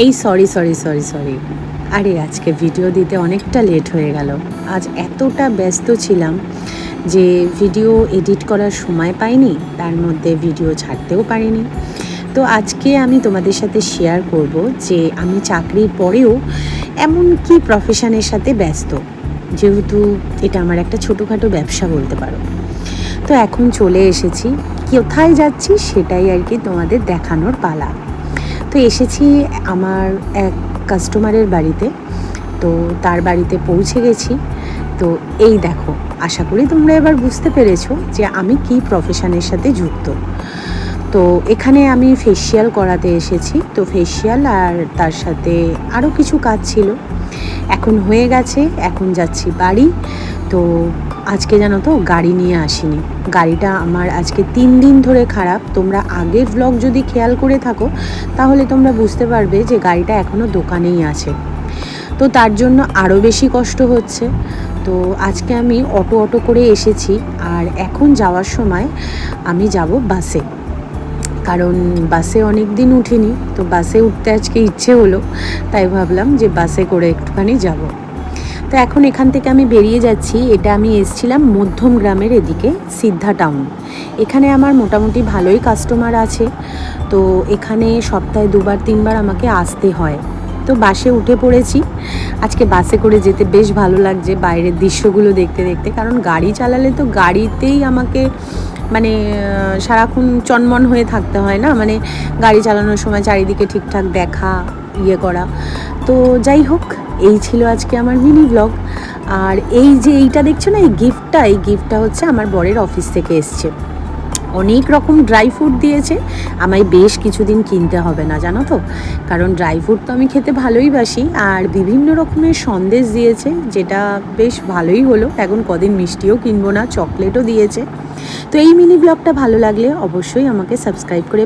এই সরি। আরে আজকে ভিডিও দিতে অনেকটা লেট হয়ে গেল। আজ এতটা ব্যস্ত ছিলাম যে ভিডিও এডিট করার সময় পাইনি, তার মধ্যে ভিডিও ছাড়তেও পারিনি। তো আজকে আমি তোমাদের সাথে শেয়ার করব যে আমি চাকরির পরেও এমন কি প্রফেশনের সাথে ব্যস্ত, যেহেতু এটা আমার একটা ছোটোখাটো ব্যবসা বলতে পারো। তো এখন চলে এসেছি, কোথায় যাচ্ছি সেটাই আর কি তোমাদের দেখানোর পালা। তো এসেছি আমার এক কাস্টমারের বাড়িতে, তো তার বাড়িতে পৌঁছে গেছি। তো এই দেখো, আশা করি তোমরা এবার বুঝতে পেরেছো যে আমি কি প্রফেশনের সাথে যুক্ত। তো এখানে আমি ফেসিয়াল করাতে এসেছি, তো ফেসিয়াল আর তার সাথে আরও কিছু কাজ ছিল। এখন হয়ে গেছে, এখন যাচ্ছি বাড়ি। তো আজকে জানো তো গাড়ি নিয়ে আসিনি, গাড়িটা আমার আজকে 3 দিন ধরে খারাপ। তোমরা আগের ব্লগ যদি খেয়াল করে থাকো তাহলে তোমরা বুঝতে পারবে যে গাড়িটা এখনও দোকানেই আছে। তো তার জন্য আরও বেশি কষ্ট হচ্ছে। তো আজকে আমি অটো করে এসেছি, আর এখন যাওয়ার সময় আমি যাব বাসে, কারণ বাসে অনেক দিন উঠিনি। তো বাসে উঠতে আজকে ইচ্ছে হলো, তাই ভাবলাম যে বাসে করে একটুখানি যাব। তো এখন এখান থেকে আমি বেরিয়ে যাচ্ছি। এটা আমি এসেছিলাম মধ্যম গ্রামের এদিকে, সিদ্ধা টাউন। এখানে আমার মোটামুটি ভালোই কাস্টমার আছে। তো এখানে সপ্তাহে 2-3 বার আমাকে আসতে হয়। তো বাসে উঠে পড়েছি। আজকে বাসে করে যেতে বেশ ভালো লাগছে, বাইরের দৃশ্যগুলো দেখতে দেখতে। কারণ গাড়ি চালালে তো গাড়িতেই আমাকে মানে সারাক্ষণ চনমন হয়ে থাকতে হয় না, মানে গাড়ি চালানোর সময় চারিদিকে ঠিকঠাক দেখা, ইয়ে করা। তো যাই হোক, এই ছিল আজকে আমার মিনি ব্লগ। আর এই যে এইটা দেখছো না, এই গিফটটা হচ্ছে আমার বরের অফিস থেকে এসছে। অনেক রকম ড্রাই ফ্রুট দিয়েছে, আমায় বেশ কিছুদিন কিনতে হবে না জানো তো, কারণ ড্রাই ফ্রুট তো আমি খেতে ভালোই বাসি। আর বিভিন্ন রকমের সন্দেশ দিয়েছে, যেটা বেশ ভালোই হলো। এখন কদিন মিষ্টিও কিনবো না, চকলেটও দিয়েছে। তো এই মিনি ব্লগটা ভালো লাগলে অবশ্যই আমাকে সাবস্ক্রাইব করে